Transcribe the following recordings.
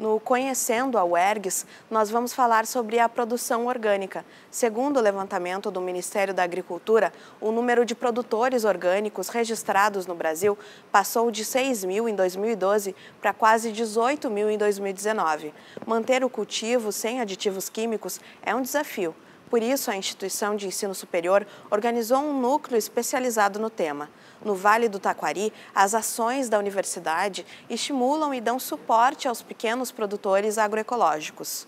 No Conhecendo a UERGS, nós vamos falar sobre a produção orgânica. Segundo o levantamento do Ministério da Agricultura, o número de produtores orgânicos registrados no Brasil passou de 6 mil em 2012 para quase 18 mil em 2019. Manter o cultivo sem aditivos químicos é um desafio. Por isso, a instituição de ensino superior organizou um núcleo especializado no tema. No Vale do Taquari, as ações da universidade estimulam e dão suporte aos pequenos produtores agroecológicos.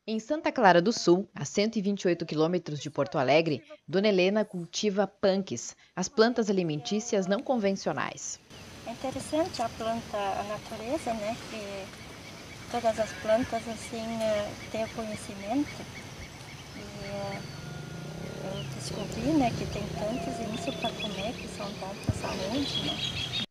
Em Santa Clara do Sul, a 128 quilômetros de Porto Alegre, Dona Helena cultiva punks, as plantas alimentícias não convencionais. É interessante a planta, a natureza, né? Que todas as plantas assim têm o conhecimento. E eu descobri, né, que tem tantos e isso para comer que são bons para a saúde, né?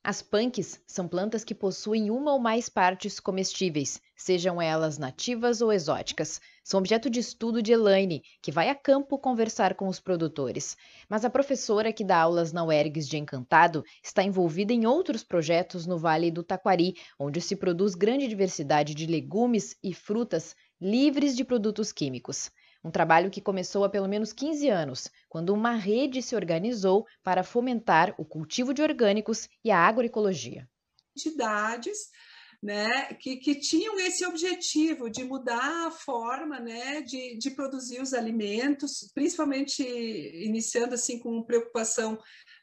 As punks são plantas que possuem uma ou mais partes comestíveis, sejam elas nativas ou exóticas. São objeto de estudo de Elaine, que vai a campo conversar com os produtores. Mas a professora que dá aulas na UERGS de Encantado está envolvida em outros projetos no Vale do Taquari, onde se produz grande diversidade de legumes e frutas livres de produtos químicos. Um trabalho que começou há pelo menos 15 anos, quando uma rede se organizou para fomentar o cultivo de orgânicos e a agroecologia. Entidades, né, que tinham esse objetivo de mudar a forma, né, de produzir os alimentos, principalmente iniciando assim com preocupação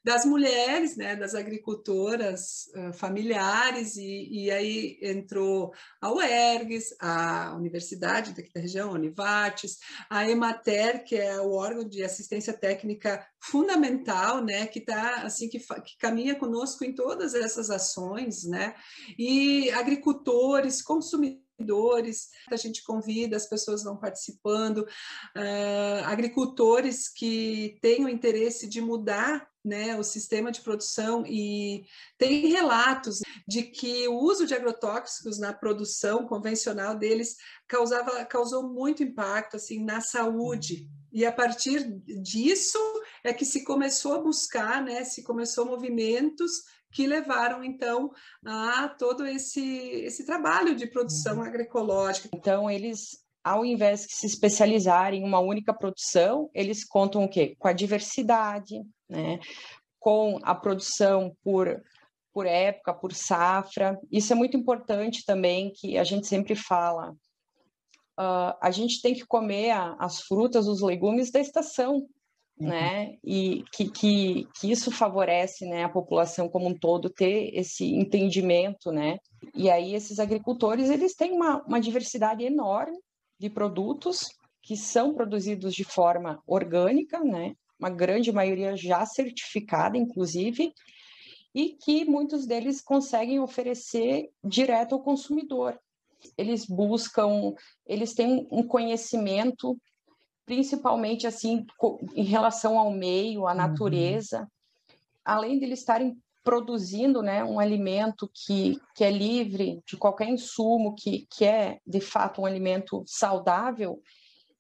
das mulheres, né, das agricultoras familiares, e aí entrou a UERGS, a Universidade daqui da região, a Univates, a Emater, que é o órgão de assistência técnica fundamental, né, que tá assim que caminha conosco em todas essas ações, né, e agricultores, consumidores, a gente convida, as pessoas vão participando, agricultores que têm o interesse de mudar, né, o sistema de produção, e tem relatos de que o uso de agrotóxicos na produção convencional deles causou muito impacto assim, na saúde. E a partir disso é que se começou a buscar, né, se começou movimentos que levaram, então, a todo esse trabalho de produção agroecológica. Então, eles, ao invés de se especializarem em uma única produção, eles contam o quê? Com a diversidade, né? Com a produção por época, por safra. Isso é muito importante também, que a gente sempre fala. A gente tem que comer as frutas, os legumes da estação, né? E que isso favorece, né, a população como um todo ter esse entendimento, né? E aí esses agricultores, eles têm uma diversidade enorme de produtos que são produzidos de forma orgânica, né? Uma grande maioria já certificada, inclusive, e que muitos deles conseguem oferecer direto ao consumidor. Eles buscam, eles têm um conhecimento, principalmente assim, em relação ao meio, à natureza, além de eles estarem produzindo, né, um alimento que é livre de qualquer insumo, que é, de fato, um alimento saudável,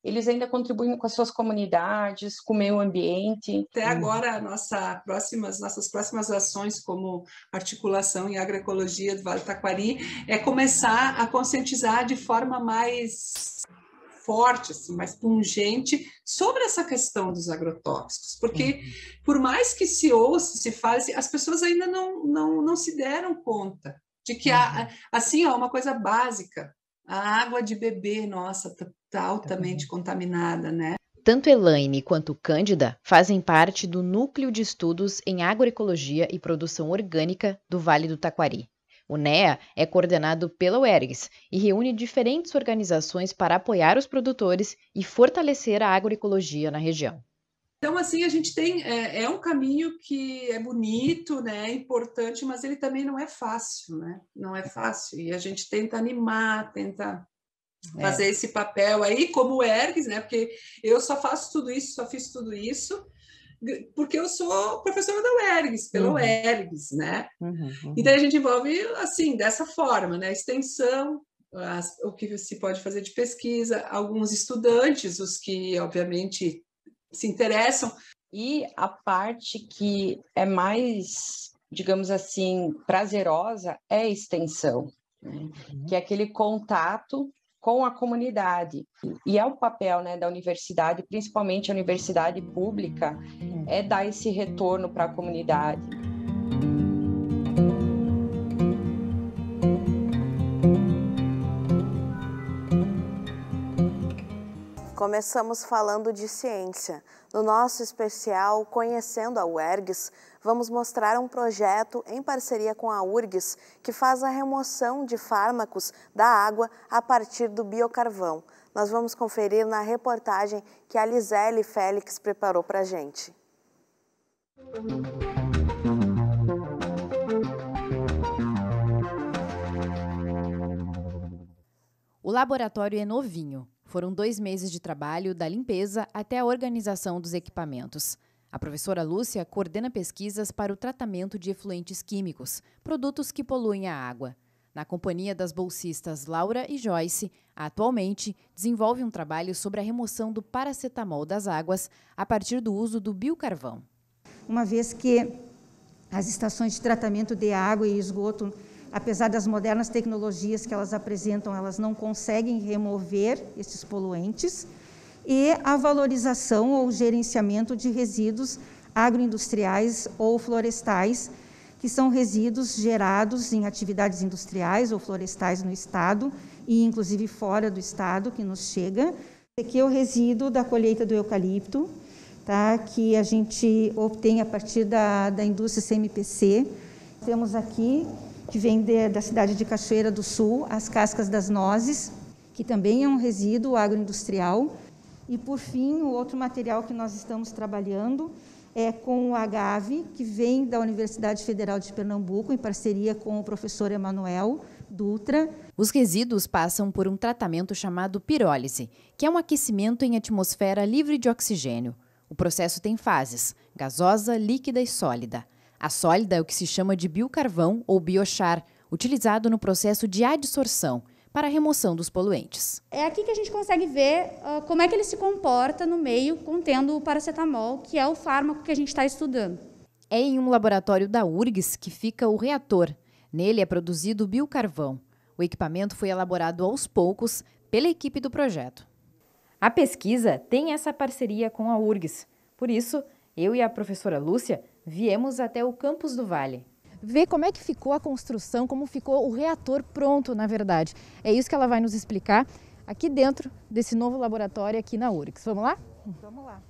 eles ainda contribuem com as suas comunidades, com o meio ambiente. Até agora, nossas próximas ações como articulação em agroecologia do Vale do Taquari é começar a conscientizar de forma mais forte, assim, mais pungente sobre essa questão dos agrotóxicos, porque por mais que se ouça, se fale, as pessoas ainda não se deram conta de que assim, ó, uma coisa básica, a água de beber, nossa, está altamente contaminada, né? Tanto Elaine quanto Cândida fazem parte do Núcleo de Estudos em Agroecologia e Produção Orgânica do Vale do Taquari. O NEA é coordenado pela UERGS e reúne diferentes organizações para apoiar os produtores e fortalecer a agroecologia na região. Então, assim, a gente tem, é um caminho que é bonito, né, é importante, mas ele também não é fácil, né? Não é fácil. E a gente tenta animar, tenta fazer esse papel aí, como o UERGS, né? Porque eu só faço tudo isso, só fiz tudo isso, porque eu sou professora da UERGS, pela UERGS, né? Então a gente envolve assim, dessa forma, né? Extensão, o que se pode fazer de pesquisa, alguns estudantes, os que obviamente se interessam. E a parte que é mais, digamos assim, prazerosa é a extensão, né? Que é aquele contato com a comunidade. E é o papel, né, da universidade, principalmente a universidade pública, é dar esse retorno para a comunidade. Começamos falando de ciência. No nosso especial Conhecendo a UERGS, vamos mostrar um projeto em parceria com a URGS que faz a remoção de fármacos da água a partir do biocarvão. Nós vamos conferir na reportagem que a Lisele Félix preparou para a gente. O laboratório é novinho. Foram 2 meses de trabalho, da limpeza até a organização dos equipamentos. A professora Lúcia coordena pesquisas para o tratamento de efluentes químicos, produtos que poluem a água. Na companhia das bolsistas Laura e Joyce, atualmente desenvolve um trabalho sobre a remoção do paracetamol das águas a partir do uso do biocarvão. Uma vez que as estações de tratamento de água e esgoto, apesar das modernas tecnologias que elas apresentam, elas não conseguem remover esses poluentes, e a valorização ou gerenciamento de resíduos agroindustriais ou florestais, que são resíduos gerados em atividades industriais ou florestais no estado e inclusive fora do estado, que nos chega. Aqui é o resíduo da colheita do eucalipto, tá? Que a gente obtém a partir da indústria CMPC. Temos aqui, que vem da cidade de Cachoeira do Sul, as cascas das nozes, que também é um resíduo agroindustrial. E, por fim, o outro material que nós estamos trabalhando é com o agave, que vem da Universidade Federal de Pernambuco, em parceria com o professor Emanuel Dutra. Os resíduos passam por um tratamento chamado pirólise, que é um aquecimento em atmosfera livre de oxigênio. O processo tem fases: gasosa, líquida e sólida. A sólida é o que se chama de biocarvão ou biochar, utilizado no processo de adsorção, para a remoção dos poluentes. É aqui que a gente consegue ver como é que ele se comporta no meio contendo o paracetamol, que é o fármaco que a gente está estudando. É em um laboratório da URGS que fica o reator. Nele é produzido o biocarvão. O equipamento foi elaborado aos poucos pela equipe do projeto. A pesquisa tem essa parceria com a URGS. Por isso, eu e a professora Lúcia viemos até o campus do Vale. Ver como é que ficou a construção, como ficou o reator pronto, na verdade. É isso que ela vai nos explicar aqui dentro desse novo laboratório aqui na URGS. Vamos lá? Vamos lá.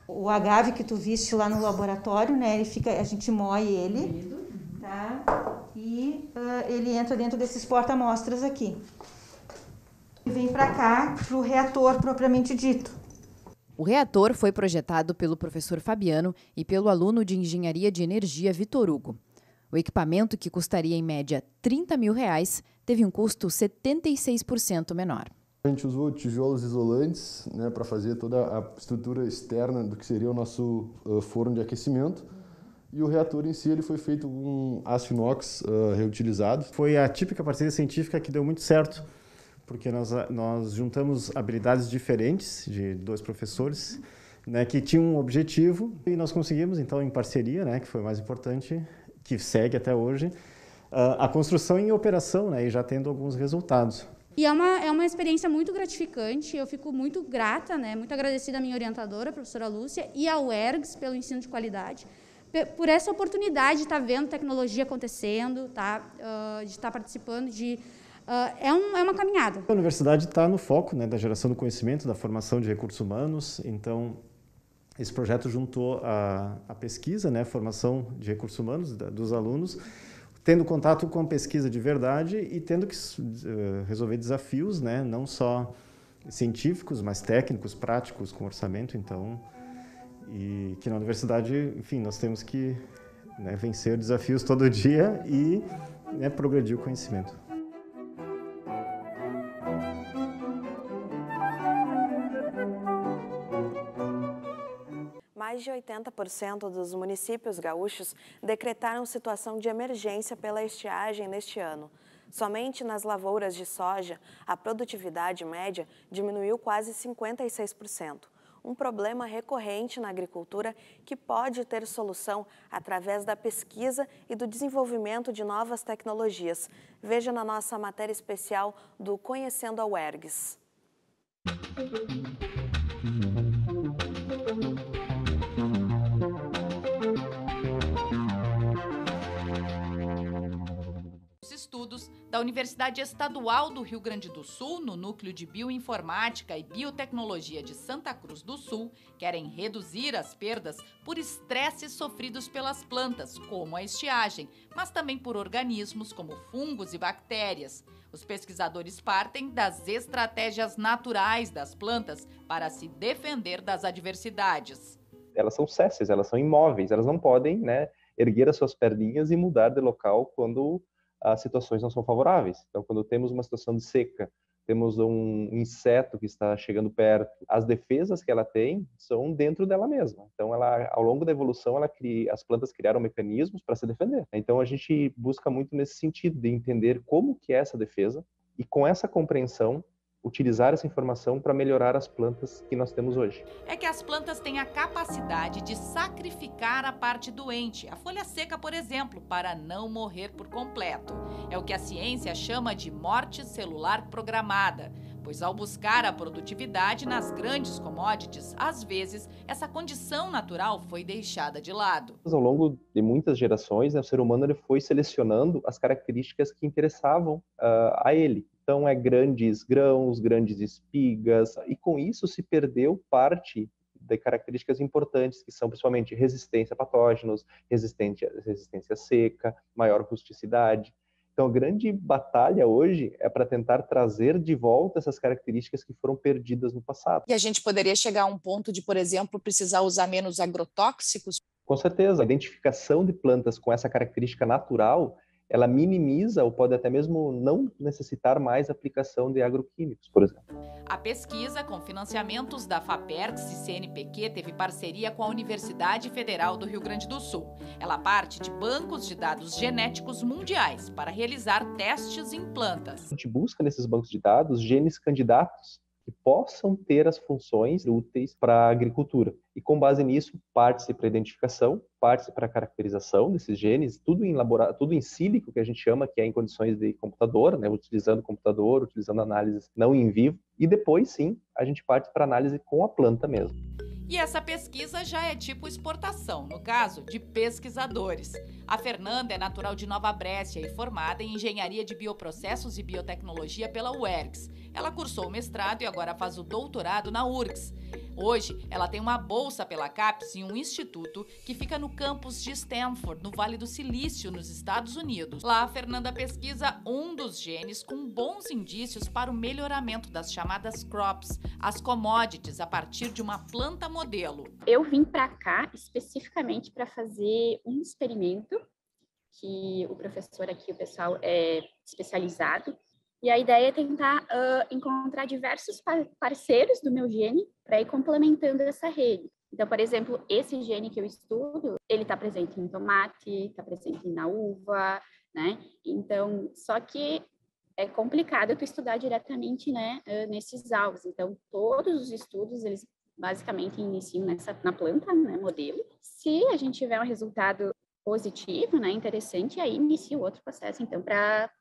O agave que tu viste lá no laboratório, né? Ele fica, a gente moe ele, tá? E ele entra dentro desses porta-amostras aqui. E vem para cá, para o reator propriamente dito. O reator foi projetado pelo professor Fabiano e pelo aluno de Engenharia de Energia Vitor Hugo. O equipamento, que custaria em média R$30 mil, teve um custo 76% menor. A gente usou tijolos isolantes, né, para fazer toda a estrutura externa do que seria o nosso forno de aquecimento. E o reator em si ele foi feito com aço inox reutilizado. Foi a típica parceria científica que deu muito certo, porque nós juntamos habilidades diferentes de 2 professores, né, que tinham um objetivo, e nós conseguimos, então, em parceria, né, que foi o mais importante, que segue até hoje, a construção em operação, né, e já tendo alguns resultados. E é uma experiência muito gratificante, eu fico muito grata, né, muito agradecida à minha orientadora, a professora Lúcia, e ao UERGS pelo ensino de qualidade, por essa oportunidade de estar vendo tecnologia acontecendo, tá, de estar participando de... É uma caminhada. A universidade está no foco, né, da geração do conhecimento, da formação de recursos humanos. Então, esse projeto juntou a pesquisa, né, a formação de recursos humanos dos alunos, tendo contato com a pesquisa de verdade e tendo que resolver desafios, né, não só científicos, mas técnicos, práticos, com orçamento. Então, e que na universidade, enfim, nós temos que, né, vencer desafios todo dia e, né, progredir o conhecimento. Mais Mais de 80% dos municípios gaúchos decretaram situação de emergência pela estiagem neste ano. Somente nas lavouras de soja, a produtividade média diminuiu quase 56%. Um problema recorrente na agricultura que pode ter solução através da pesquisa e do desenvolvimento de novas tecnologias. Veja na nossa matéria especial do Conhecendo a UERGS. Estudos da Universidade Estadual do Rio Grande do Sul, no Núcleo de Bioinformática e Biotecnologia de Santa Cruz do Sul, querem reduzir as perdas por estresses sofridos pelas plantas, como a estiagem, mas também por organismos como fungos e bactérias. Os pesquisadores partem das estratégias naturais das plantas para se defender das adversidades. Elas são sésseis, elas são imóveis, elas não podem, erguer as suas perninhas e mudar de local quando as situações não são favoráveis. Então, quando temos uma situação de seca, temos um inseto que está chegando perto, as defesas que ela tem são dentro dela mesma. Então, ao longo da evolução, as plantas criaram mecanismos para se defender. Então, a gente busca muito nesse sentido, de entender como que é essa defesa e, com essa compreensão, utilizar essa informação para melhorar as plantas que nós temos hoje. É que as plantas têm a capacidade de sacrificar a parte doente, a folha seca, por exemplo, para não morrer por completo. É o que a ciência chama de morte celular programada, pois ao buscar a produtividade nas grandes commodities, às vezes essa condição natural foi deixada de lado. Ao longo de muitas gerações, o ser humano ele foi selecionando as características que interessavam a ele. Então, grandes grãos, grandes espigas, e com isso se perdeu parte de características importantes, que são principalmente resistência a patógenos, resistência seca, maior rusticidade. Então, a grande batalha hoje é para tentar trazer de volta essas características que foram perdidas no passado. E a gente poderia chegar a um ponto de, por exemplo, precisar usar menos agrotóxicos? Com certeza, a identificação de plantas com essa característica natural, ela minimiza ou pode até mesmo não necessitar mais aplicação de agroquímicos, por exemplo. A pesquisa, com financiamentos da FAPERGS e CNPq, teve parceria com a Universidade Federal do Rio Grande do Sul. Ela parte de bancos de dados genéticos mundiais para realizar testes em plantas. A gente busca nesses bancos de dados genes candidatos que possam ter as funções úteis para a agricultura. E com base nisso, parte-se para a identificação, parte-se para a caracterização desses genes, tudo em sílico, que a gente chama, que é em condições de computador, utilizando computador, utilizando análises não em vivo, e depois, sim, a gente parte para análise com a planta mesmo. E essa pesquisa já é tipo exportação, no caso de pesquisadores. A Fernanda é natural de Nova Brécia e formada em Engenharia de Bioprocessos e Biotecnologia pela UERGS. Ela cursou o mestrado e agora faz o doutorado na URGS. Hoje, ela tem uma bolsa pela CAPES em um instituto que fica no campus de Stanford, no Vale do Silício, nos Estados Unidos. Lá, a Fernanda pesquisa um dos genes com bons indícios para o melhoramento das chamadas crops, as commodities, a partir de uma planta modelo. Eu vim para cá especificamente para fazer um experimento que o professor aqui, o pessoal é especializado. E a ideia é tentar encontrar diversos parceiros do meu gene para ir complementando essa rede. Então, por exemplo, esse gene que eu estudo, ele está presente em tomate, está presente na uva, né? Então, só que é complicado tu estudar diretamente, nesses alvos. Então, todos os estudos, eles basicamente iniciam na planta, modelo. Se a gente tiver um resultado positivo, interessante, aí inicia o outro processo, então, para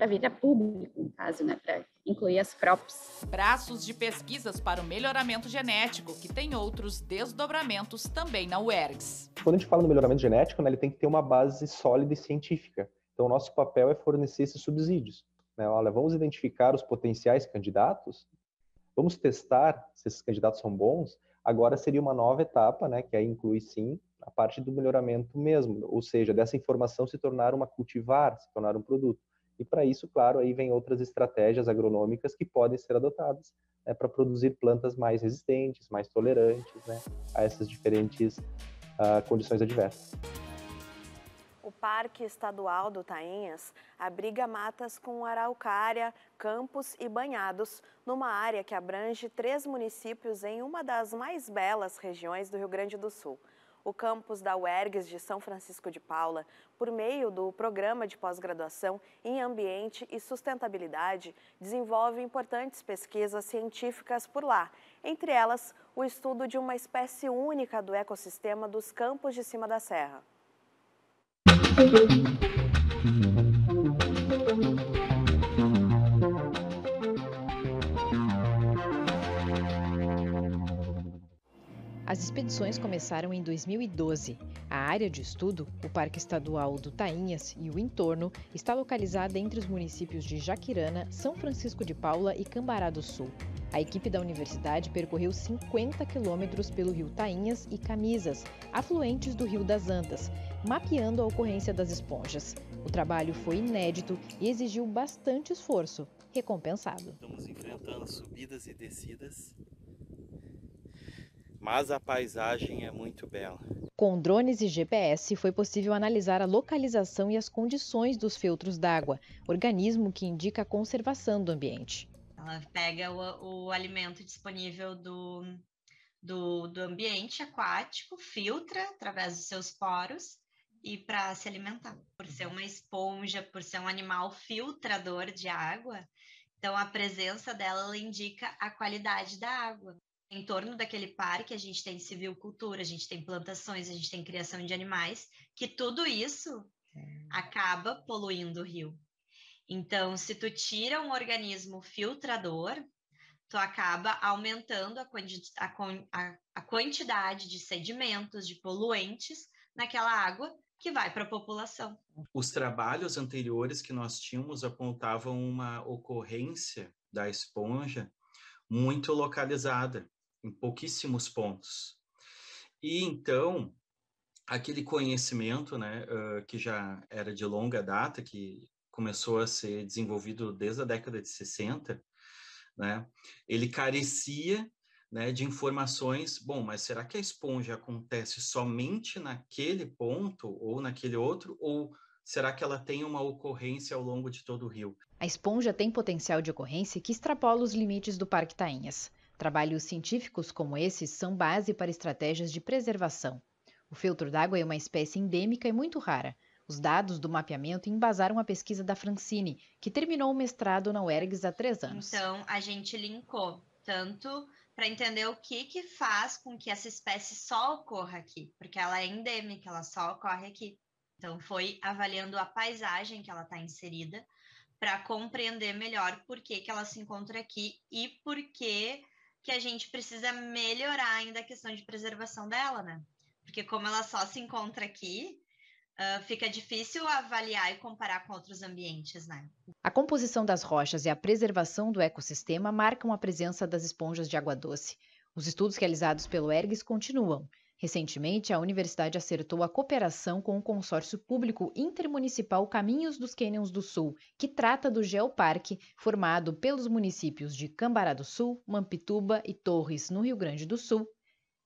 vir a público, no caso, para incluir as crops. Braços de pesquisas para o melhoramento genético, que tem outros desdobramentos também na UERGS. Quando a gente fala no melhoramento genético, ele tem que ter uma base sólida e científica. Então, o nosso papel é fornecer esses subsídios. Olha, vamos identificar os potenciais candidatos, vamos testar se esses candidatos são bons. Agora seria uma nova etapa, que aí inclui, sim, a parte do melhoramento mesmo, ou seja, dessa informação se tornar se tornar um produto. E para isso, claro, aí vem outras estratégias agronômicas que podem ser adotadas para produzir plantas mais resistentes, mais tolerantes a essas diferentes condições adversas. O Parque Estadual do Tainhas abriga matas com araucária, campos e banhados, numa área que abrange 3 municípios em uma das mais belas regiões do Rio Grande do Sul. O campus da UERGS de São Francisco de Paula, por meio do Programa de Pós-Graduação em Ambiente e Sustentabilidade, desenvolve importantes pesquisas científicas por lá, entre elas o estudo de uma espécie única do ecossistema dos Campos de Cima da Serra. As expedições começaram em 2012. A área de estudo, o Parque Estadual do Tainhas e o entorno, está localizada entre os municípios de Jaquirana, São Francisco de Paula e Cambará do Sul. A equipe da universidade percorreu 50 quilômetros pelo rio Tainhas e Camisas, afluentes do Rio das Antas, mapeando a ocorrência das esponjas. O trabalho foi inédito e exigiu bastante esforço, recompensado. Estamos enfrentando subidas e descidas, mas a paisagem é muito bela. Com drones e GPS, foi possível analisar a localização e as condições dos feltros d'água, organismo que indica a conservação do ambiente. Ela pega o alimento disponível do ambiente aquático, filtra através dos seus poros e para se alimentar. Por ser uma esponja, por ser um animal filtrador de água, então a presença dela ela indica a qualidade da água. Em torno daquele parque a gente tem silvicultura, a gente tem plantações, a gente tem criação de animais, que tudo isso acaba poluindo o rio. Então, se tu tira um organismo filtrador, tu acaba aumentando a quantidade de sedimentos, de poluentes naquela água que vai para a população. Os trabalhos anteriores que nós tínhamos apontavam uma ocorrência da esponja muito localizada, em pouquíssimos pontos. E então, aquele conhecimento, né, que já era de longa data, que começou a ser desenvolvido desde a década de 60, né, ele carecia, né, de informações, bom, mas será que a esponja acontece somente naquele ponto ou naquele outro, ou será que ela tem uma ocorrência ao longo de todo o rio? A esponja tem potencial de ocorrência que extrapola os limites do Parque Tainhas. Trabalhos científicos como esses são base para estratégias de preservação. O feltro d'água é uma espécie endêmica e muito rara. Os dados do mapeamento embasaram a pesquisa da Francine, que terminou o mestrado na UERGS há 3 anos. Então, a gente linkou tanto para entender o que faz com que essa espécie só ocorra aqui, porque ela é endêmica, ela só ocorre aqui. Então, foi avaliando a paisagem que ela está inserida para compreender melhor por que ela se encontra aqui e por que a gente precisa melhorar ainda a questão de preservação dela, né? Porque como ela só se encontra aqui, fica difícil avaliar e comparar com outros ambientes, né? A composição das rochas e a preservação do ecossistema marcam a presença das esponjas de água doce. Os estudos realizados pelo UERGS continuam. Recentemente, a universidade acertou a cooperação com o consórcio público intermunicipal Caminhos dos Cânions do Sul, que trata do geoparque formado pelos municípios de Cambará do Sul, Mampituba e Torres, no Rio Grande do Sul,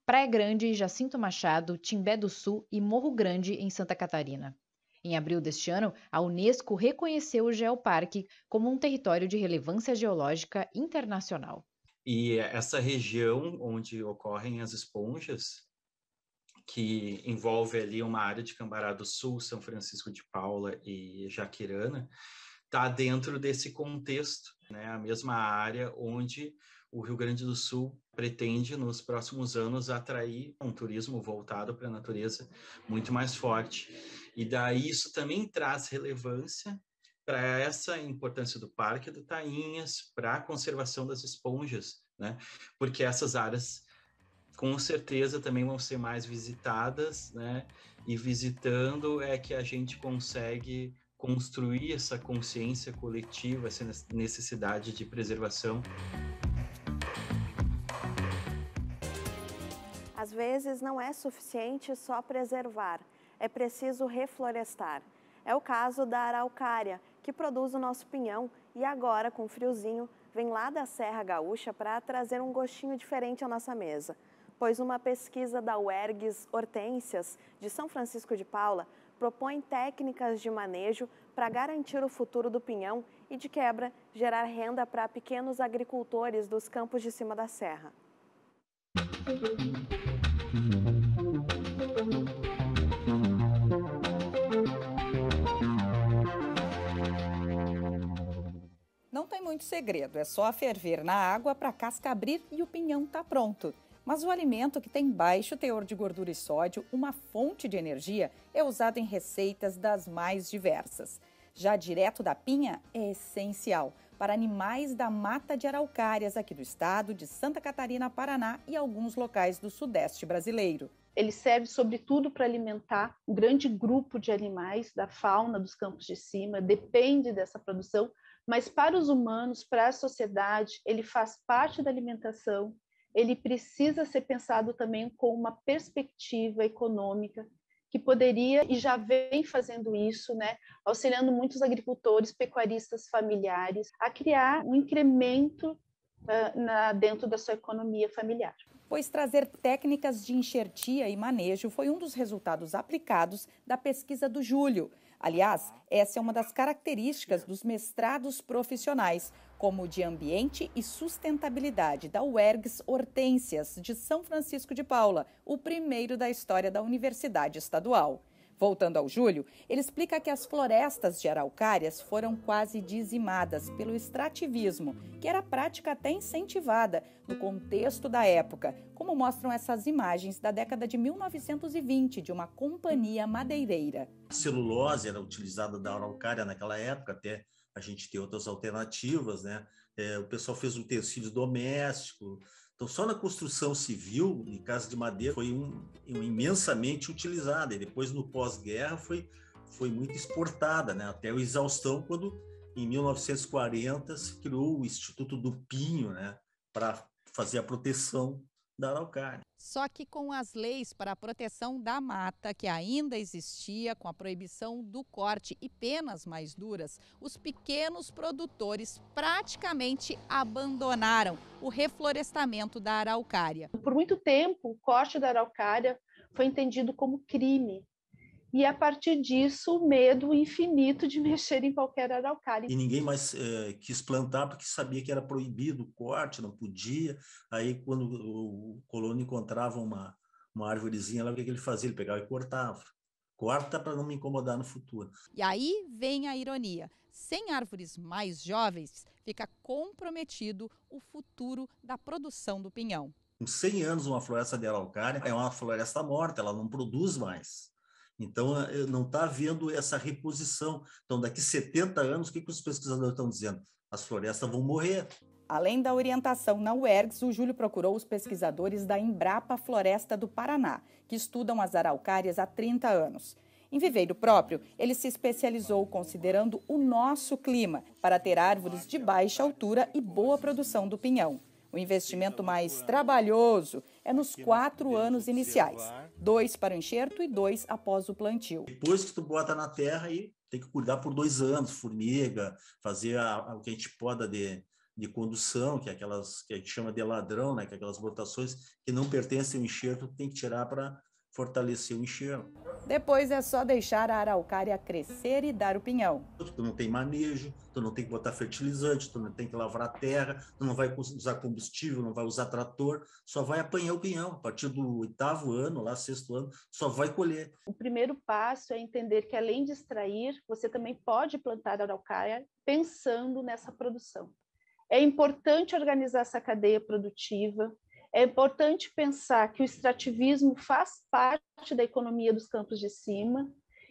Praia Grande, Jacinto Machado, Timbé do Sul e Morro Grande, em Santa Catarina. Em abril deste ano, a Unesco reconheceu o geoparque como um território de relevância geológica internacional. E essa região onde ocorrem as esponjas, que envolve ali uma área de Cambará do Sul, São Francisco de Paula e Jaquirana, está dentro desse contexto, né? A mesma área onde o Rio Grande do Sul pretende, nos próximos anos, atrair um turismo voltado para a natureza muito mais forte. E daí isso também traz relevância para essa importância do Parque do Tainhas, para a conservação das esponjas, né? Porque essas áreas com certeza também vão ser mais visitadas, né? E visitando é que a gente consegue construir essa consciência coletiva, essa necessidade de preservação. Às vezes não é suficiente só preservar, é preciso reflorestar. É o caso da araucária, que produz o nosso pinhão e agora, com friozinho, vem lá da Serra Gaúcha para trazer um gostinho diferente à nossa mesa. Pois uma pesquisa da UERGS Hortênsias, de São Francisco de Paula, propõe técnicas de manejo para garantir o futuro do pinhão e, de quebra, gerar renda para pequenos agricultores dos campos de cima da serra. Não tem muito segredo, é só ferver na água para a casca abrir e o pinhão está pronto. Mas o alimento, que tem baixo teor de gordura e sódio, uma fonte de energia, é usado em receitas das mais diversas. Já direto da pinha é essencial para animais da mata de araucárias aqui do estado de Santa Catarina, Paraná e alguns locais do sudeste brasileiro. Ele serve sobretudo para alimentar um grande grupo de animais da fauna dos campos de cima, depende dessa produção, mas para os humanos, para a sociedade, ele faz parte da alimentação, ele precisa ser pensado também com uma perspectiva econômica que poderia, e já vem fazendo isso, né, auxiliando muitos agricultores, pecuaristas familiares, a criar um incremento dentro da sua economia familiar. Pois trazer técnicas de enxertia e manejo foi um dos resultados aplicados da pesquisa do Júlio. Aliás, essa é uma das características dos mestrados profissionais, como o de Ambiente e Sustentabilidade da UERGS Hortências, de São Francisco de Paula, o primeiro da história da Universidade Estadual. Voltando ao Júlio, ele explica que as florestas de araucárias foram quase dizimadas pelo extrativismo, que era prática até incentivada no contexto da época, como mostram essas imagens da década de 1920 de uma companhia madeireira. A celulose era utilizada da araucária naquela época, até a gente ter outras alternativas, né? O pessoal fez utensílios domésticos. Então, só na construção civil, em casa de madeira, foi imensamente utilizada. E depois, no pós-guerra, foi muito exportada, né? Até o exaustão, quando, em 1940, se criou o Instituto do Pinho, né? Para fazer a proteção da araucária. Só que com as leis para a proteção da mata, que ainda existia, com a proibição do corte e penas mais duras, os pequenos produtores praticamente abandonaram o reflorestamento da araucária. Por muito tempo, o corte da araucária foi entendido como crime. E, a partir disso, o medo infinito de mexer em qualquer araucária. E ninguém mais quis plantar porque sabia que era proibido o corte, não podia. Aí, quando o colono encontrava uma árvorezinha lá, o que ele fazia? Ele pegava e cortava. Corta para não me incomodar no futuro. E aí vem a ironia. Sem árvores mais jovens, fica comprometido o futuro da produção do pinhão. Com 100 anos, uma floresta de araucária é uma floresta morta, ela não produz mais. Então, não está havendo essa reposição. Então, daqui 70 anos, o que os pesquisadores estão dizendo? As florestas vão morrer. Além da orientação na UERGS, o Júlio procurou os pesquisadores da Embrapa Floresta do Paraná, que estudam as araucárias há 30 anos. Em viveiro próprio, ele se especializou considerando o nosso clima para ter árvores de baixa altura e boa produção do pinhão. O investimento mais trabalhoso é nos 4 anos iniciais, 2 para o enxerto e 2 após o plantio. Depois que tu bota na terra, aí tem que cuidar por 2 anos, formiga, fazer o que a gente poda de condução, que é aquelas que a gente chama de ladrão, né? Que é aquelas brotações que não pertencem ao enxerto, tem que tirar para fortalecer o enxerto. Depois é só deixar a araucária crescer e dar o pinhão. Tu não tem manejo, tu não tem que botar fertilizante, tu não tem que lavrar a terra, tu não vai usar combustível, não vai usar trator, só vai apanhar o pinhão. A partir do 8º ano, lá 6º ano, só vai colher. O primeiro passo é entender que, além de extrair, você também pode plantar araucária pensando nessa produção. É importante organizar essa cadeia produtiva. É importante pensar que o extrativismo faz parte da economia dos campos de cima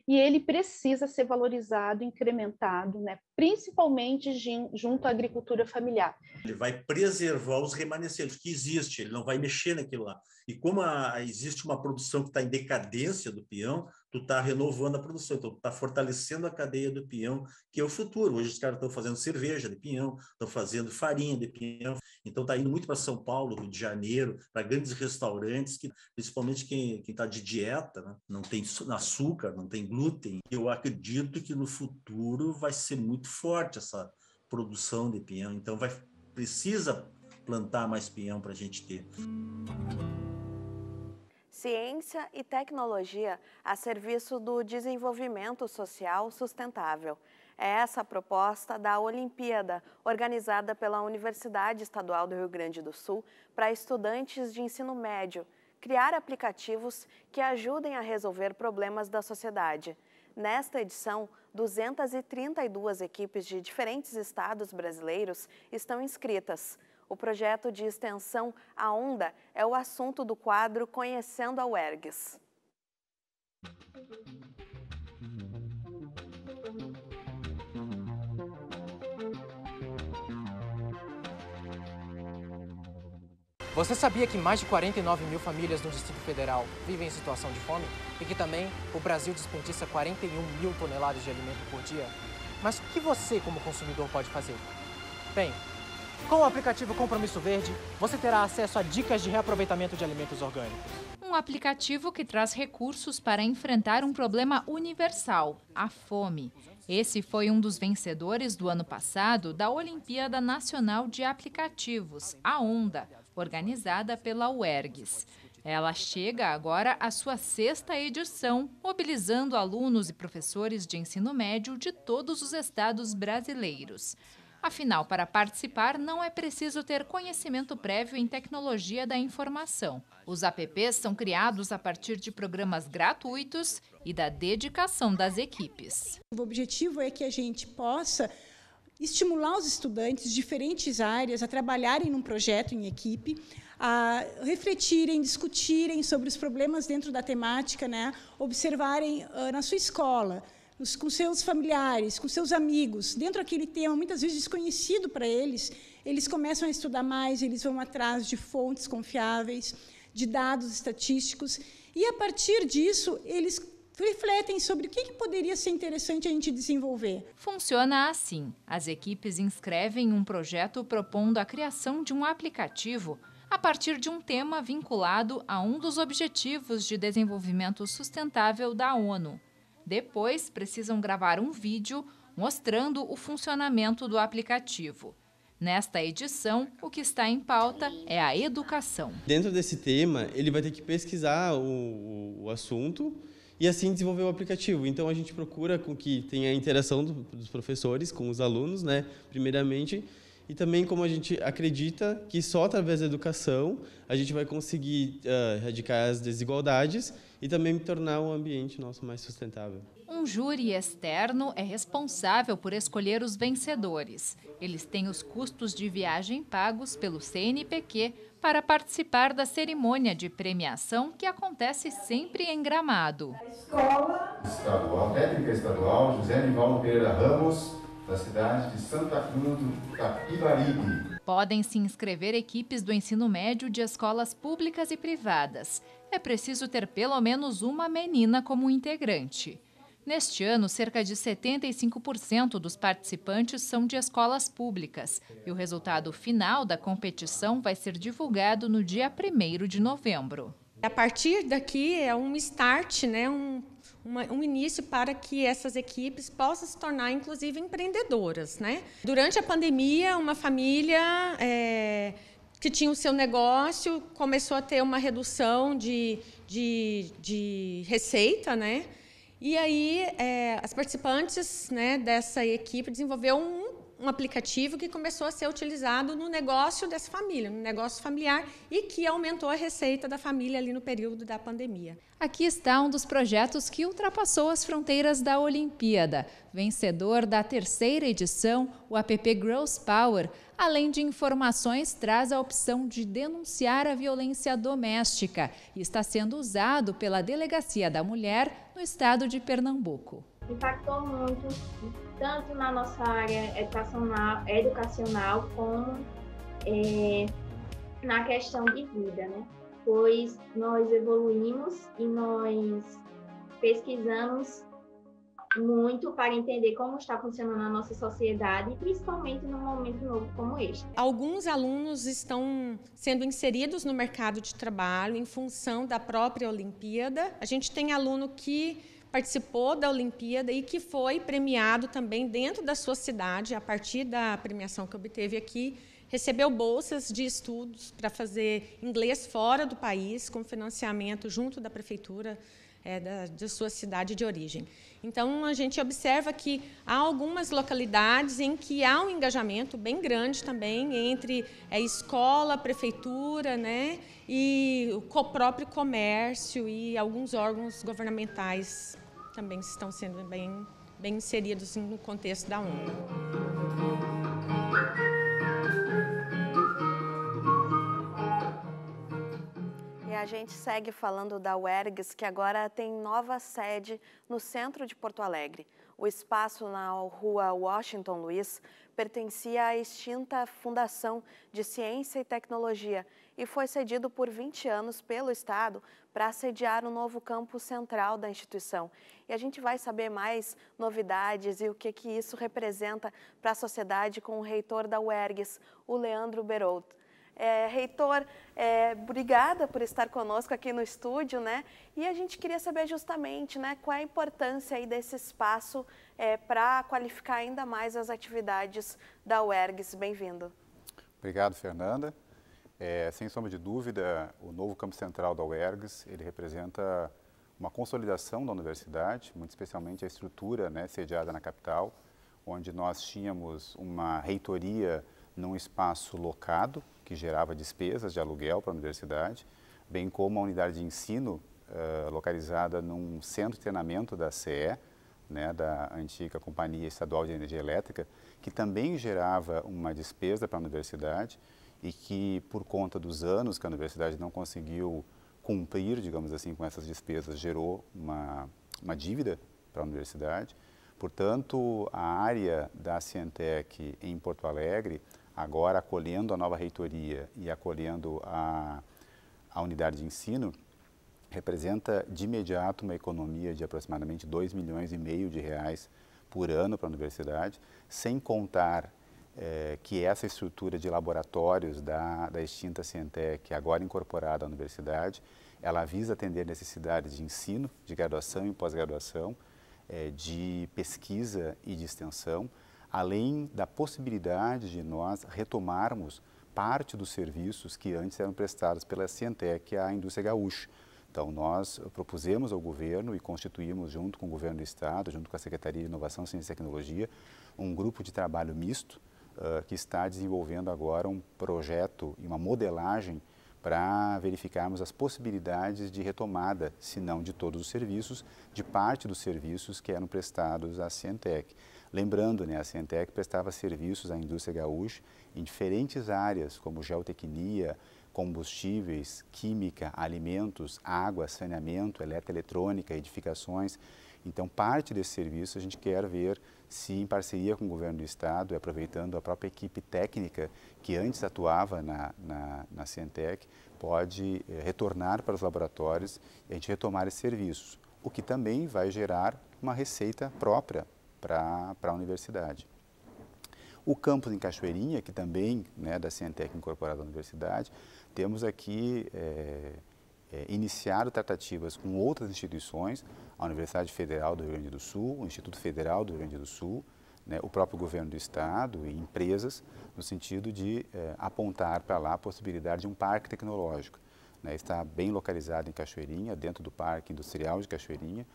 e ele precisa ser valorizado, incrementado, né? Principalmente junto à agricultura familiar. Ele vai preservar os remanescentes que existem, ele não vai mexer naquilo lá. E como existe uma produção que está em decadência do peão, tu está renovando a produção, então tu está fortalecendo a cadeia do peão, que é o futuro. Hoje os caras estão fazendo cerveja de pinhão, estão fazendo farinha de pinhão, então está indo muito para São Paulo, Rio de Janeiro, para grandes restaurantes, que, principalmente quem está de dieta, né? Não tem açúcar, não tem glúten. Eu acredito que no futuro vai ser muito forte essa produção de pinhão, então precisa plantar mais pinhão para a gente ter. ciência e tecnologia a serviço do desenvolvimento social sustentável. É essa a proposta da Olimpíada, organizada pela Universidade Estadual do Rio Grande do Sul para estudantes de ensino médio, criar aplicativos que ajudem a resolver problemas da sociedade. Nesta edição, 232 equipes de diferentes estados brasileiros estão inscritas. O projeto de extensão A Onda é o assunto do quadro Conhecendo a UERGS. Você sabia que mais de 49 mil famílias no Distrito Federal vivem em situação de fome? E que também o Brasil desperdiça 41 mil toneladas de alimento por dia? Mas o que você, como consumidor, pode fazer? Bem, com o aplicativo Compromisso Verde, você terá acesso a dicas de reaproveitamento de alimentos orgânicos. Um aplicativo que traz recursos para enfrentar um problema universal, a fome. Esse foi um dos vencedores do ano passado da Olimpíada Nacional de Aplicativos, a Onda, organizada pela UERGS. Ela chega agora à sua 6ª edição, mobilizando alunos e professores de ensino médio de todos os estados brasileiros. Afinal, para participar, não é preciso ter conhecimento prévio em tecnologia da informação. Os apps são criados a partir de programas gratuitos e da dedicação das equipes. O objetivo é que a gente possa estimular os estudantes de diferentes áreas a trabalharem num projeto em equipe, a refletirem, discutirem sobre os problemas dentro da temática, né? Observarem na sua escola, com seus familiares, com seus amigos, dentro daquele tema, muitas vezes desconhecido para eles, eles começam a estudar mais, eles vão atrás de fontes confiáveis, de dados estatísticos, e, a partir disso, eles refletem sobre o que poderia ser interessante a gente desenvolver. Funciona assim. As equipes inscrevem um projeto propondo a criação de um aplicativo a partir de um tema vinculado a um dos Objetivos de Desenvolvimento Sustentável da ONU. Depois, precisam gravar um vídeo mostrando o funcionamento do aplicativo. Nesta edição, o que está em pauta é a educação. Dentro desse tema, ele vai ter que pesquisar o assunto e assim desenvolver o aplicativo. Então, a gente procura com que tenha a interação dos professores com os alunos, né, primeiramente, e também como a gente acredita que só através da educação a gente vai conseguir erradicar as desigualdades e também tornar o ambiente nosso mais sustentável. Um júri externo é responsável por escolher os vencedores. Eles têm os custos de viagem pagos pelo CNPq para participar da cerimônia de premiação que acontece sempre em Gramado. Escola Estadual, Técnica Estadual José Nivaldo Pereira Ramos, da cidade de Santa Cruz do Capibaribe. Podem se inscrever equipes do ensino médio de escolas públicas e privadas. É preciso ter pelo menos uma menina como integrante. Neste ano, cerca de 75% dos participantes são de escolas públicas e o resultado final da competição vai ser divulgado no dia 1º de novembro. A partir daqui é um start, né? Um início para que essas equipes possam se tornar, inclusive, empreendedoras, né? Durante a pandemia, uma família que tinha o seu negócio começou a ter uma redução de receita, né? E aí, as participantes, né, dessa equipe desenvolveu um aplicativo que começou a ser utilizado no negócio dessa família, no negócio familiar, e que aumentou a receita da família ali no período da pandemia. Aqui está um dos projetos que ultrapassou as fronteiras da Olimpíada. Vencedor da 3ª edição, o app Girls Power, além de informações, traz a opção de denunciar a violência doméstica e está sendo usado pela Delegacia da Mulher no estado de Pernambuco. Impactou muito, tanto na nossa área educacional como na questão de vida, né? Pois nós evoluímos e nós pesquisamos muito para entender como está funcionando a nossa sociedade, principalmente num momento novo como este. Alguns alunos estão sendo inseridos no mercado de trabalho em função da própria Olimpíada. A gente tem aluno que participou da Olimpíada e que foi premiado também dentro da sua cidade, a partir da premiação que obteve aqui recebeu bolsas de estudos para fazer inglês fora do país, com financiamento junto da prefeitura da sua cidade de origem. Então, a gente observa que há algumas localidades em que há um engajamento bem grande também entre escola, prefeitura, né, e o próprio comércio e alguns órgãos governamentais também estão sendo bem inseridos no contexto da ONU. A gente segue falando da UERGS, que agora tem nova sede no centro de Porto Alegre. O espaço na rua Washington Luiz pertencia à extinta Fundação de Ciência e Tecnologia e foi cedido por 20 anos pelo Estado para sediar o novo campus central da instituição. E a gente vai saber mais novidades e o que isso representa para a sociedade com o reitor da UERGS, o Leandro Berold. Reitor, obrigada por estar conosco aqui no estúdio, né? E a gente queria saber justamente, né, qual é a importância aí desse espaço para qualificar ainda mais as atividades da UERGS. Bem-vindo. Obrigado, Fernanda. Sem sombra de dúvida, o novo campus central da UERGS, ele representa uma consolidação da universidade, muito especialmente a estrutura, né, sediada na capital, onde nós tínhamos uma reitoria num espaço locado, que gerava despesas de aluguel para a universidade, bem como a unidade de ensino localizada num centro de treinamento da CE, né, da antiga Companhia Estadual de Energia Elétrica, que também gerava uma despesa para a universidade e que, por conta dos anos que a universidade não conseguiu cumprir, digamos assim, com essas despesas, gerou uma dívida para a universidade. Portanto, a área da Cientec em Porto Alegre, agora acolhendo a nova reitoria e acolhendo a unidade de ensino, representa de imediato uma economia de aproximadamente 2,5 milhões de reais por ano para a universidade, sem contar que essa estrutura de laboratórios da extinta Cientec, agora incorporada à universidade, ela visa atender necessidades de ensino, de graduação e pós-graduação, de pesquisa e de extensão, além da possibilidade de nós retomarmos parte dos serviços que antes eram prestados pela Cientec à indústria gaúcha. Então, nós propusemos ao governo e constituímos, junto com o governo do Estado, junto com a Secretaria de Inovação, Ciência e Tecnologia, um grupo de trabalho misto que está desenvolvendo agora um projeto e uma modelagem para verificarmos as possibilidades de retomada, se não de todos os serviços, de parte dos serviços que eram prestados à Cientec. Lembrando, né, a Cientec prestava serviços à indústria gaúcha em diferentes áreas, como geotecnia, combustíveis, química, alimentos, água, saneamento, eletroeletrônica, edificações. Então, parte desse serviço a gente quer ver se, em parceria com o governo do Estado, e aproveitando a própria equipe técnica que antes atuava na Cientec, pode retornar para os laboratórios e a gente retomar esses serviços, o que também vai gerar uma receita própria para a universidade. O campus em Cachoeirinha, que também, né, da Cientec incorporada à universidade, temos aqui iniciado tratativas com outras instituições, a Universidade Federal do Rio Grande do Sul, o Instituto Federal do Rio Grande do Sul, né, o próprio governo do Estado e empresas, no sentido de apontar para lá a possibilidade de um parque tecnológico. Né, está bem localizado em Cachoeirinha, dentro do Parque Industrial de Cachoeirinha,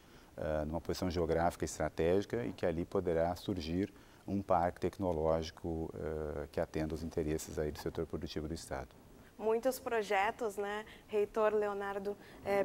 numa posição geográfica estratégica e que ali poderá surgir um parque tecnológico que atenda os interesses aí do setor produtivo do Estado. Muitos projetos, né, reitor Leonardo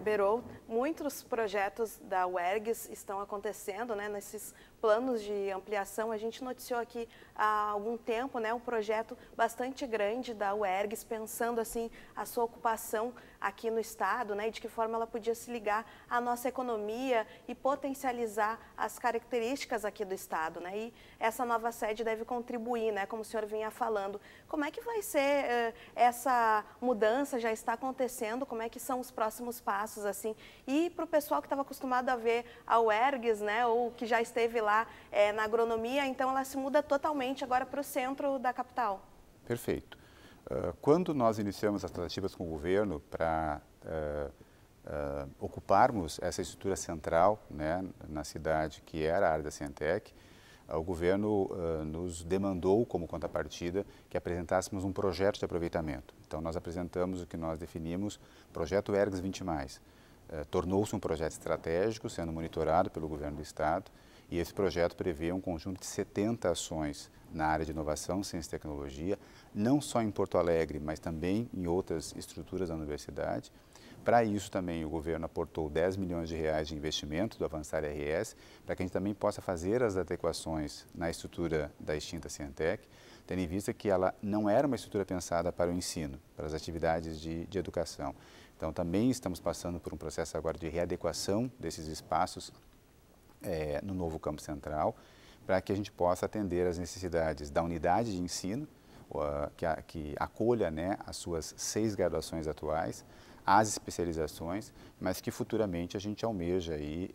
Berold, muitos projetos da UERGS estão acontecendo, né, nesses planos de ampliação. A gente noticiou aqui há algum tempo, né, um projeto bastante grande da UERGS, pensando assim a sua ocupação aqui no estado, né, e de que forma ela podia se ligar à nossa economia e potencializar as características aqui do estado, né, e essa nova sede deve contribuir, né, como o senhor vinha falando. Como é que vai ser essa mudança? Já está acontecendo? Como é que são os próximos passos, assim? E para o pessoal que estava acostumado a ver a UERGS, né, ou que já esteve lá na agronomia, então ela se muda totalmente agora para o centro da capital. Perfeito. Quando nós iniciamos as tratativas com o governo para ocuparmos essa estrutura central, né, na cidade, que era a área da Cientec, o governo nos demandou como contrapartida que apresentássemos um projeto de aproveitamento. Então nós apresentamos o que nós definimos projeto ERGS 20+. Tornou-se um projeto estratégico, sendo monitorado pelo governo do estado, e esse projeto prevê um conjunto de 70 ações na área de inovação, ciência e tecnologia, não só em Porto Alegre, mas também em outras estruturas da universidade. Para isso também o governo aportou 10 milhões de reais de investimento do Avançar RS, para que a gente também possa fazer as adequações na estrutura da extinta Cientec, tendo em vista que ela não era uma estrutura pensada para o ensino, para as atividades de educação. Então também estamos passando por um processo agora de readequação desses espaços no novo campus central, para que a gente possa atender as necessidades da unidade de ensino, que acolha, né, as suas 6 graduações atuais, as especializações, mas que futuramente a gente almeja aí,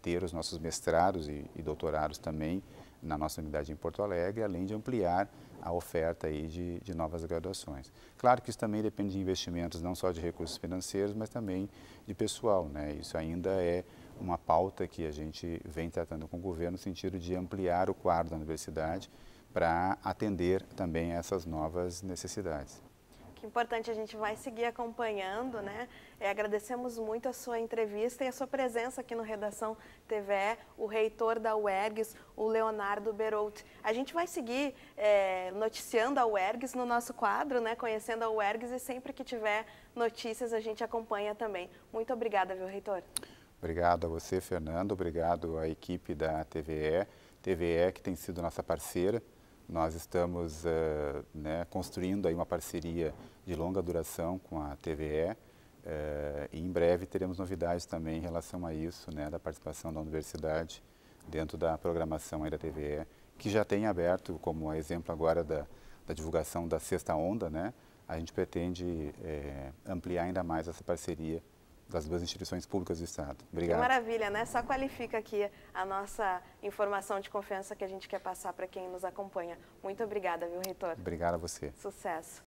ter os nossos mestrados e doutorados também na nossa unidade em Porto Alegre, além de ampliar a oferta aí de novas graduações. Claro que isso também depende de investimentos, não só de recursos financeiros, mas também de pessoal, né? Isso ainda é uma pauta que a gente vem tratando com o governo no sentido de ampliar o quadro da universidade para atender também essas novas necessidades. Que importante, a gente vai seguir acompanhando, né? Agradecemos muito a sua entrevista e a sua presença aqui no Redação TVE, o reitor da UERGS, o Leonardo Berolt. A gente vai seguir noticiando a UERGS no nosso quadro, né? Conhecendo a UERGS, e sempre que tiver notícias a gente acompanha também. Muito obrigada, viu, reitor? Obrigado a você, Fernando. Obrigado à equipe da TVE. TVE que tem sido nossa parceira. Nós estamos construindo aí uma parceria de longa duração com a TVE e em breve teremos novidades também em relação a isso, né, da participação da universidade dentro da programação aí da TVE, que já tem aberto, como exemplo agora da divulgação da Sexta Onda, né, a gente pretende ampliar ainda mais essa parceria das 2 instituições públicas do Estado. Obrigado. Que maravilha, né? Só qualifica aqui a nossa informação de confiança que a gente quer passar para quem nos acompanha. Muito obrigada, viu, reitor? Obrigado a você. Sucesso.